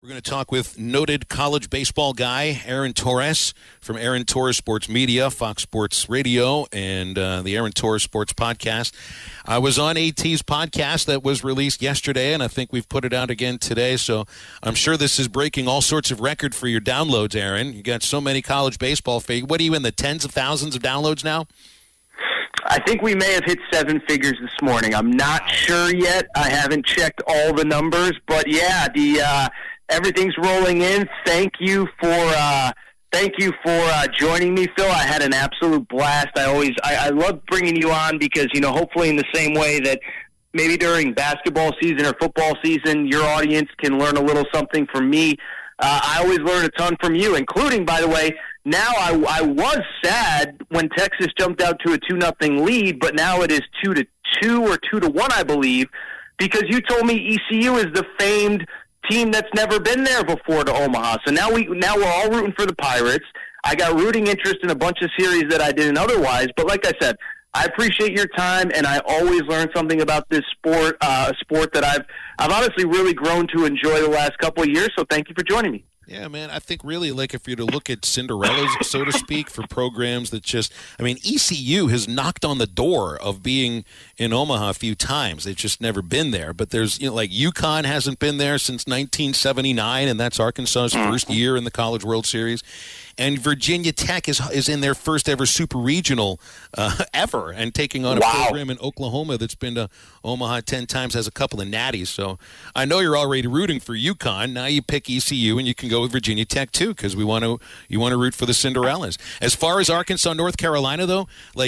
We're going to talk with noted college baseball guy Aaron Torres from Aaron Torres Sports Media, Fox Sports Radio, and the Aaron Torres Sports Podcast. I was on AT's podcast that was released yesterday, and I think we've put it out again today, so I'm sure this is breaking all sorts of record for your downloads, Aaron. You got so many college baseball fans. What are you in, the tens of thousands of downloads now? I think we may have hit seven figures this morning. I'm not sure yet. I haven't checked all the numbers, but yeah, everything's rolling in. Thank you for joining me, Phil. I had an absolute blast. I love bringing you on because, hopefully in the same way that maybe during basketball season or football season, your audience can learn a little something from me. I always learn a ton from you, including, by the way, now I was sad when Texas jumped out to a 2-0 lead, but now it is 2-2 or 2-1, I believe, because you told me ECU is the famed team that's never been there before to Omaha. So now we're all rooting for the Pirates. I got rooting interest in a bunch of series that I didn't otherwise. But like I said, I appreciate your time, and I always learn something about this sport, a sport that I've honestly really grown to enjoy the last couple of years. So thank you for joining me. Yeah, man, I think really, like, if you're to look at Cinderellas, so to speak, for programs that ECU has knocked on the door of being in Omaha a few times. They've just never been there. But there's, UConn hasn't been there since 1979, and that's Arkansas's first year in the College World Series. And Virginia Tech is in their first ever super regional ever, and taking on a program in Oklahoma that's been to Omaha 10 times, has a couple of natties. So I know you're already rooting for UConn. Now you pick ECU, and you can go with Virginia Tech too, because you want to root for the Cinderellas. As far as Arkansas, North Carolina, though,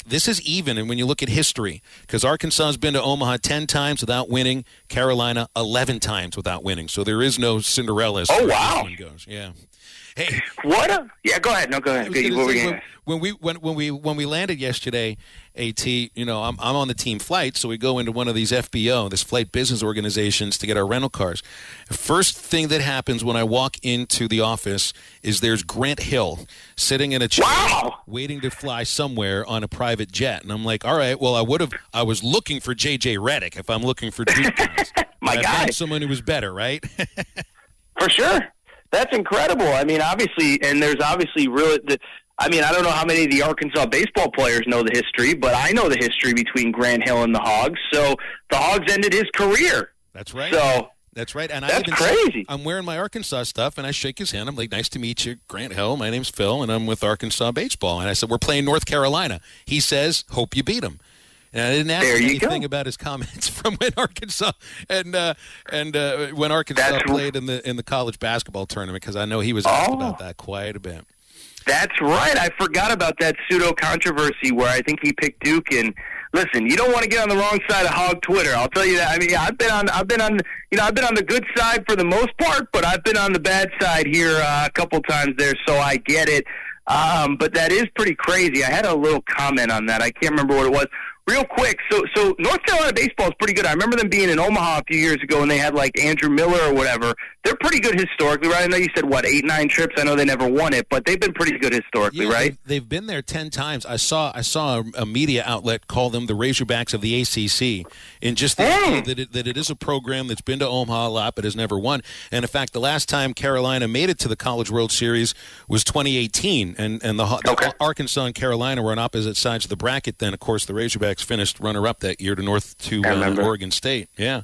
this is even. And when you look at history, because Arkansas has been to Omaha 10 times without winning, Carolina 11 times without winning. So there is no Cinderellas. Oh wow! Goes. Yeah. Hey, yeah, go ahead. No, go ahead. When we landed yesterday, AT, I'm on the team flight, so we go into one of these FBO, this flight business organizations, to get our rental cars. The first thing that happens when I walk into the office is there's Grant Hill sitting in a chair waiting to fly somewhere on a private jet. And I'm like, all right, well, I was looking for J.J. Redick if I'm looking for Duke guys. My guy. I found someone who was better, right? For sure. That's incredible. I mean, obviously, and there's obviously I don't know how many of the Arkansas baseball players know the history, but I know the history between Grant Hill and the Hogs. So the Hogs ended his career. That's right. So that's right. And that's crazy. I'm wearing my Arkansas stuff, and I shake his hand. I'm like, nice to meet you, Grant Hill. My name's Phil, and I'm with Arkansas Baseball. And I said, we're playing North Carolina. He says, hope you beat him. And I didn't ask him anything about his comments from when Arkansas played in the college basketball tournament, because I know he was asked about that quite a bit. That's right. I forgot about that pseudo controversy where I think he picked Duke. And listen, you don't want to get on the wrong side of Hog Twitter. I'll tell you that. I mean, I've been on the good side for the most part, but I've been on the bad side here a couple times there, so I get it. But that is pretty crazy. I had a little comment on that. I can't remember what it was. Real quick, so North Carolina baseball is pretty good. I remember them being in Omaha a few years ago, and they had like Andrew Miller or whatever. They're pretty good historically, right? I know you said, 8-9 trips? I know they never won it, but they've been pretty good historically, right? They've been there 10 times. I saw a media outlet call them the Razorbacks of the ACC, in just the idea that it is a program that's been to Omaha a lot but has never won. And in fact, the last time Carolina made it to the College World Series was 2018, and the Arkansas and Carolina were on opposite sides of the bracket. Then, of course, the Razorbacks finished runner-up that year to Oregon State. Yeah.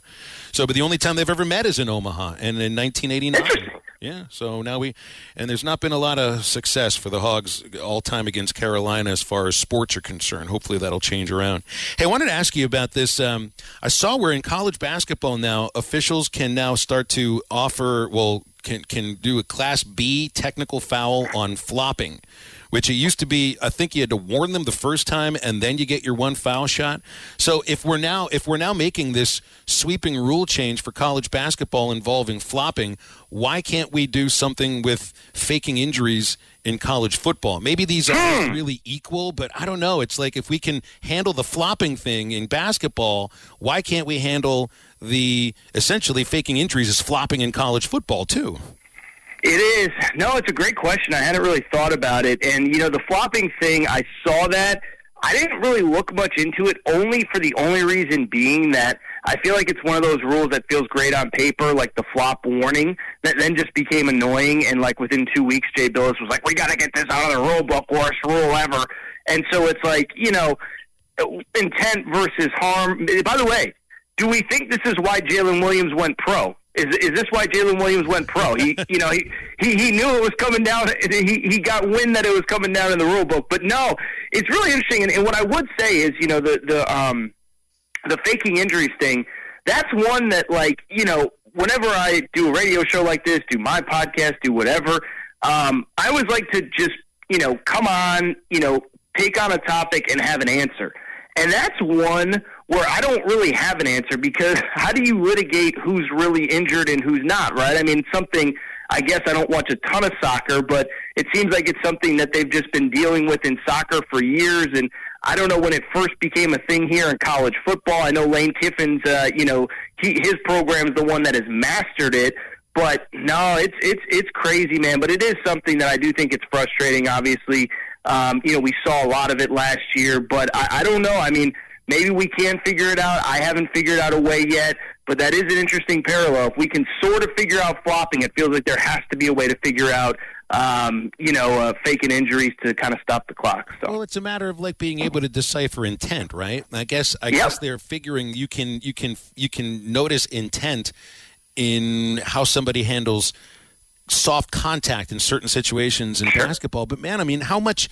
So, but the only time they've ever met is in Omaha, and in 1989. Yeah. So now and there's not been a lot of success for the Hogs all time against Carolina as far as sports are concerned. Hopefully that'll change around. Hey, I wanted to ask you about this. I saw where in college basketball now, officials can now start to offer, can do a Class B technical foul on flopping, which it used to be, I think you had to warn them the first time and then you get your one foul shot. So if we're now making this sweeping rule change for college basketball involving flopping, why can't we do something with faking injuries in college football? Maybe these are really equal, but I don't know. It's like, if we can handle the flopping thing in basketball, why can't we handle the essentially faking injuries as flopping in college football too? It is. No, it's a great question. I hadn't really thought about it. And, the flopping thing, I saw that. I didn't really look much into it, only for the only reason being that I feel like it's one of those rules that feels great on paper, like the flop warning, that then just became annoying. And like within 2 weeks, Jay Billis was like, we got to get this out of the rule book, worst rule ever. And so it's like, intent versus harm. By the way, do we think this is why Jalen Williams went pro? Is this why Jalen Williams went pro? He knew it was coming down. He got wind that it was coming down in the rule book. But no, it's really interesting. And what I would say is, the faking injuries thing, that's one that, whenever I do a radio show like this, do my podcast, do whatever, I always like to just, come on, take on a topic and have an answer. And that's one where I don't really have an answer, because how do you litigate who's really injured and who's not, right? I mean, something, I guess I don't watch a ton of soccer, but it seems like it's something that they've just been dealing with in soccer for years. And I don't know when it first became a thing here in college football. I know Lane Kiffin's, his program's the one that has mastered it. But no, it's crazy, man. But it is something that I do think it's frustrating. Obviously, we saw a lot of it last year, but I don't know. I mean, maybe we can figure it out. I haven't figured out a way yet, but that is an interesting parallel. If we can sort of figure out flopping, it feels like there has to be a way to figure out, faking injuries to kind of stop the clock. So. Well, it's a matter of being able to decipher intent, right? I guess they're figuring you can notice intent in how somebody handles soft contact in certain situations in basketball. But man, I mean, how much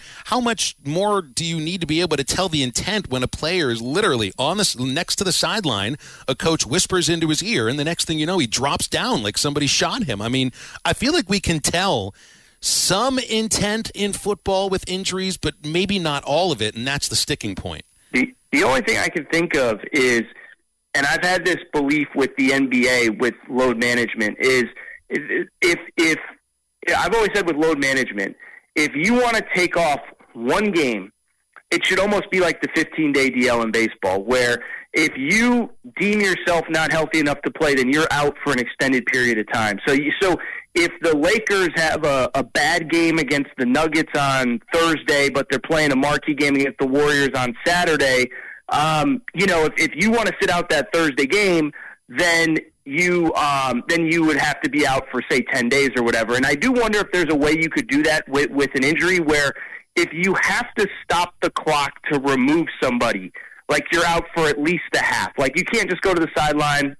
more do you need to be able to tell the intent when a player is literally on next to the sideline, a coach whispers into his ear, and the next thing you know, he drops down like somebody shot him? I mean, I feel like we can tell some intent in football with injuries, but maybe not all of it, and that's the sticking point. The only thing I can think of is, and I've had this belief with the NBA with load management, is if I've always said with load management, if you want to take off one game, it should almost be like the 15-day DL in baseball, where if you deem yourself not healthy enough to play, then you're out for an extended period of time. So if the Lakers have a bad game against the Nuggets on Thursday, but they're playing a marquee game against the Warriors on Saturday, if you want to sit out that Thursday game, then you would have to be out for, say, 10 days or whatever. And I do wonder if there's a way you could do that with an injury, where if you have to stop the clock to remove somebody, like you're out for at least a half. Like you can't just go to the sideline,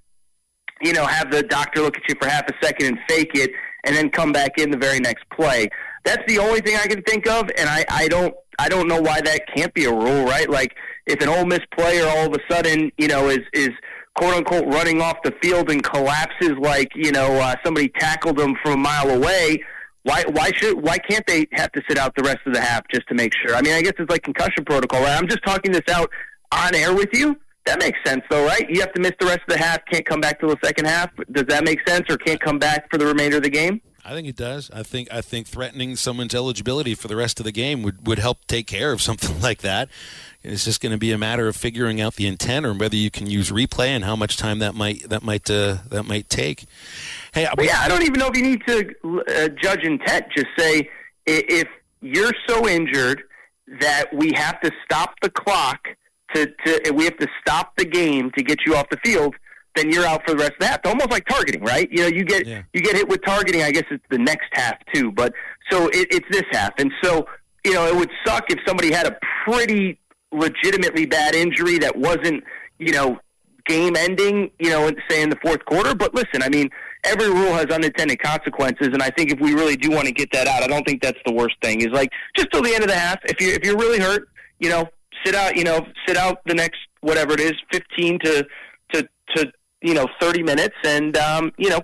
have the doctor look at you for half a second and fake it and then come back in the very next play. That's the only thing I can think of, and I don't know why that can't be a rule, right? Like if an Ole Miss player all of a sudden, is quote-unquote running off the field and collapses like, somebody tackled them from a mile away, why can't they have to sit out the rest of the half just to make sure? I mean, I guess it's like concussion protocol, right? I'm just talking this out on air with you. That makes sense, though, right? You have to miss the rest of the half, can't come back till the second half. Does that make sense, or can't come back for the remainder of the game? I think it does. I think threatening someone's eligibility for the rest of the game would help take care of something like that. It's just going to be a matter of figuring out the intent, or whether you can use replay and how much time that might take. Hey, I don't even know if you need to judge intent. Just say if you're so injured that we have to stop the clock we have to stop the game to get you off the field, then you're out for the rest of the half. It's almost like targeting, right? You get hit with targeting. I guess it's the next half too, but so it's this half, and so it would suck if somebody had a pretty legitimately bad injury that wasn't game ending, say in the fourth quarter. But listen, I mean, every rule has unintended consequences, and I think if we really do want to get that out, I don't think that's the worst thing. Is like just till the end of the half. If you're really hurt, sit out the next whatever it is, 15 to 30 minutes, and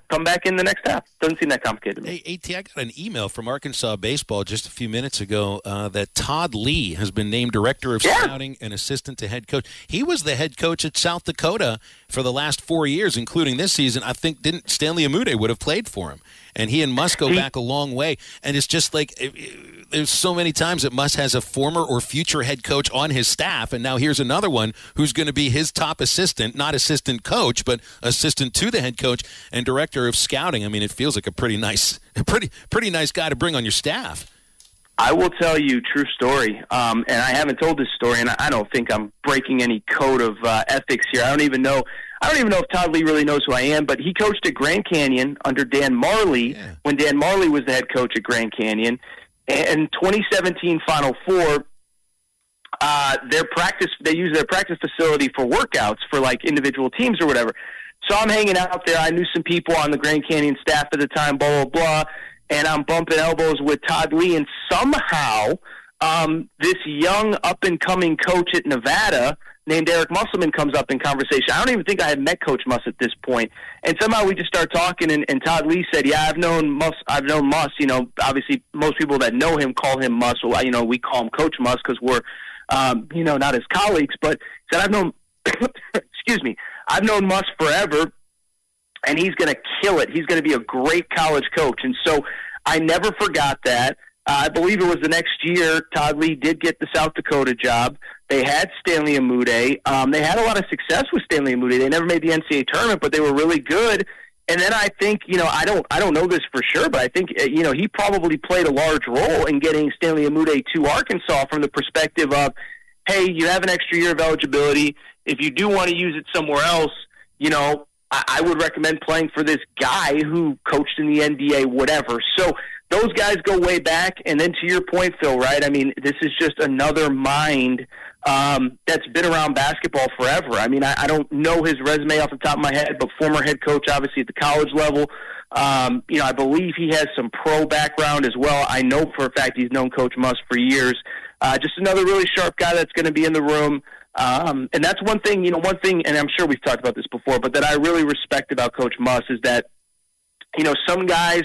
come back in the next half. Doesn't seem that complicated to me. Hey, AT, I got an email from Arkansas Baseball just a few minutes ago that Todd Lee has been named director of scouting and assistant to head coach. He was the head coach at South Dakota for the last 4 years, including this season. I think didn't Stanley Amude would have played for him, and he and Muss go back a long way. And it's just like there's so many times that Muss has a former or future head coach on his staff, and now here's another one who's going to be his top assistant, not assistant coach, but assistant to the head coach and director of scouting. I mean, it feels like a pretty nice guy to bring on your staff. I will tell you a true story, and I haven't told this story, and I don't think I'm breaking any code of ethics here. I don't even know. I don't even know if Todd Lee really knows who I am, but he coached at Grand Canyon under Dan Marley when Dan Marley was the head coach at Grand Canyon. And 2017 Final Four, they use their practice facility for workouts for like individual teams or whatever. So I'm hanging out there. I knew some people on the Grand Canyon staff at the time, blah, blah, blah, and I'm bumping elbows with Todd Lee, and somehow this young up-and-coming coach at Nevada named Eric Musselman comes up in conversation. I don't even think I had met Coach Muss at this point. And somehow we just start talking, and Todd Lee said, yeah, I've known Muss. You know, obviously most people that know him call him Muss. Well, you know, we call him Coach Muss because we're, you know, not his colleagues. But he said, I've known, excuse me, I've known Muss forever, and he's going to kill it. He's going to be a great college coach. And so I never forgot that. I believe it was the next year Todd Lee did get the South Dakota job. They had Stanley Amude. They had a lot of success with Stanley Amude. They never made the NCAA tournament, but they were really good. And then I think, you know, I don't know this for sure, but I think, you know, he probably played a large role in getting Stanley Amude to Arkansas from the perspective of, hey, you have an extra year of eligibility. If you do want to use it somewhere else, you know, I would recommend playing for this guy who coached in the NBA, whatever. So those guys go way back. And then to your point, Phil, right? I mean, this is just another mind that's been around basketball forever. I mean, I don't know his resume off the top of my head, but former head coach, obviously, at the college level. You know, I believe he has some pro background as well. I know for a fact he's known Coach Muss for years. Just another really sharp guy that's going to be in the room. And that's one thing, and I'm sure we've talked about this before, but that I really respect about Coach Muss is that, you know, some guys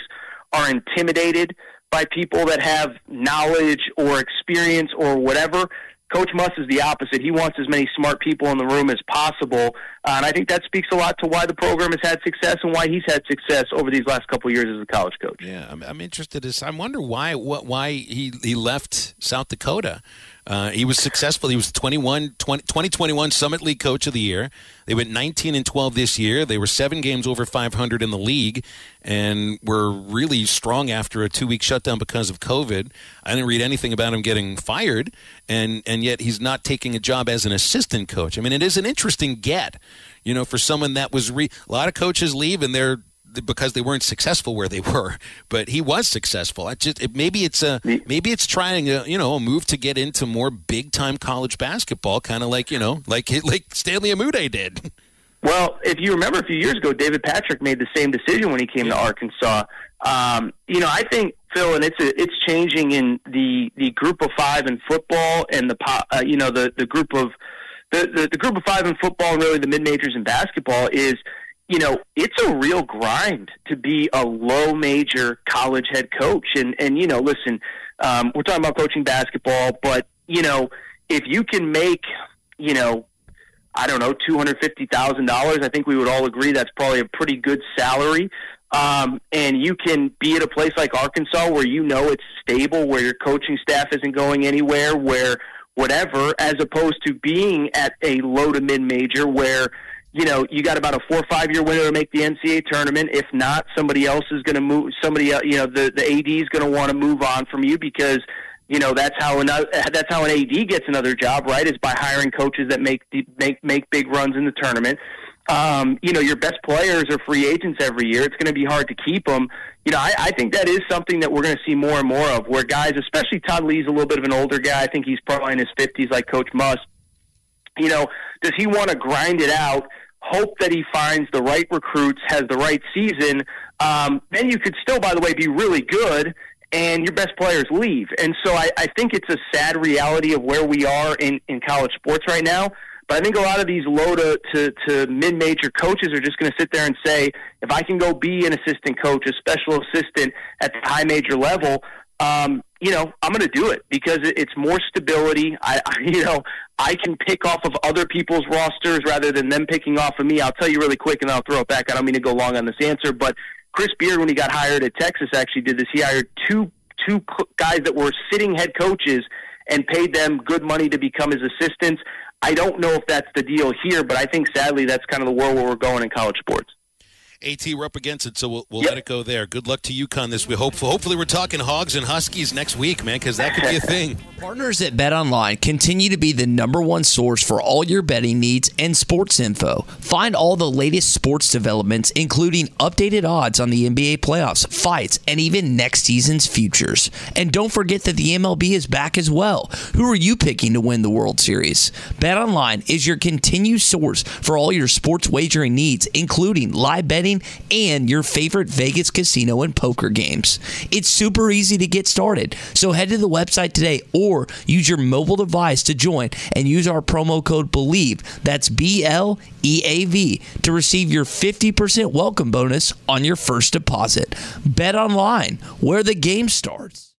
are intimidated by people that have knowledge or experience or whatever. Coach Muss is the opposite. He wants as many smart people in the room as possible. And I think that speaks a lot to why the program has had success and why he's had success over these last couple of years as a college coach. Yeah, I'm interested. I wonder why he left South Dakota. He was successful. He was 2021 Summit League Coach of the Year. They went 19-12 this year. They were 7 games over 500 in the league and were really strong after a 2-week shutdown because of COVID. I didn't read anything about him getting fired, and yet he's not taking a job as an assistant coach. I mean, it is an interesting get, you know, for someone that was a lot of coaches leave and they're because they weren't successful where they were, but he was successful. Maybe it's trying a move to get into more big time college basketball, kind of like Stanley Amude did. Well, if you remember a few years ago, David Patrick made the same decision when he came to Arkansas. I think, Phil, and it's changing in the group of 5 in football and the group of the group of 5 in football and really the mid majors in basketball is. You know, it's a real grind to be a low-major college head coach. And you know, listen, we're talking about coaching basketball, but, you know, if you can make, you know, I don't know, $250,000, I think we would all agree that's probably a pretty good salary. And you can be at a place like Arkansas where you know it's stable, where your coaching staff isn't going anywhere, where whatever, as opposed to being at a low to mid-major where, you know, you got about a 4 or 5 year window to make the NCAA tournament. If not, somebody else is going to move. Somebody else, you know, the AD is going to want to move on from you because, you know, that's how an AD gets another job, right? Is by hiring coaches that make big runs in the tournament. You know, your best players are free agents every year. It's going to be hard to keep them. You know, I think that is something that we're going to see more and more of, where guys, especially Todd Lee's a little bit of an older guy. I think he's probably in his 50s, like Coach Muss. You know, does he want to grind it out? Hope that he finds the right recruits, has the right season, then you could still, by the way, be really good, and your best players leave. And so I think it's a sad reality of where we are in college sports right now. But I think a lot of these low to mid-major coaches are just going to sit there and say, if I can go be an assistant coach, a special assistant at the high major level, you know, I'm going to do it because it's more stability. I can pick off of other people's rosters rather than them picking off of me. I'll tell you really quick, and then I'll throw it back. I don't mean to go long on this answer, but Chris Beard, when he got hired at Texas, actually did this. He hired two guys that were sitting head coaches and paid them good money to become his assistants. I don't know if that's the deal here, but I think, sadly, that's kind of the world where we're going in college sports. AT, we're up against it, so we'll let it go there. Good luck to UConn this week. Hopefully we're talking Hogs and Huskies next week, man, because that could be a thing. Partners at BetOnline continue to be the #1 source for all your betting needs and sports info. Find all the latest sports developments, including updated odds on the NBA playoffs, fights, and even next season's futures. And don't forget that the MLB is back as well. Who are you picking to win the World Series? BetOnline is your continued source for all your sports wagering needs, including live betting and your favorite Vegas casino and poker games. It's super easy to get started, so head to the website today or use your mobile device to join and use our promo code BELIEVE, that's BLEAV, to receive your 50% welcome bonus on your first deposit. Bet online, where the game starts.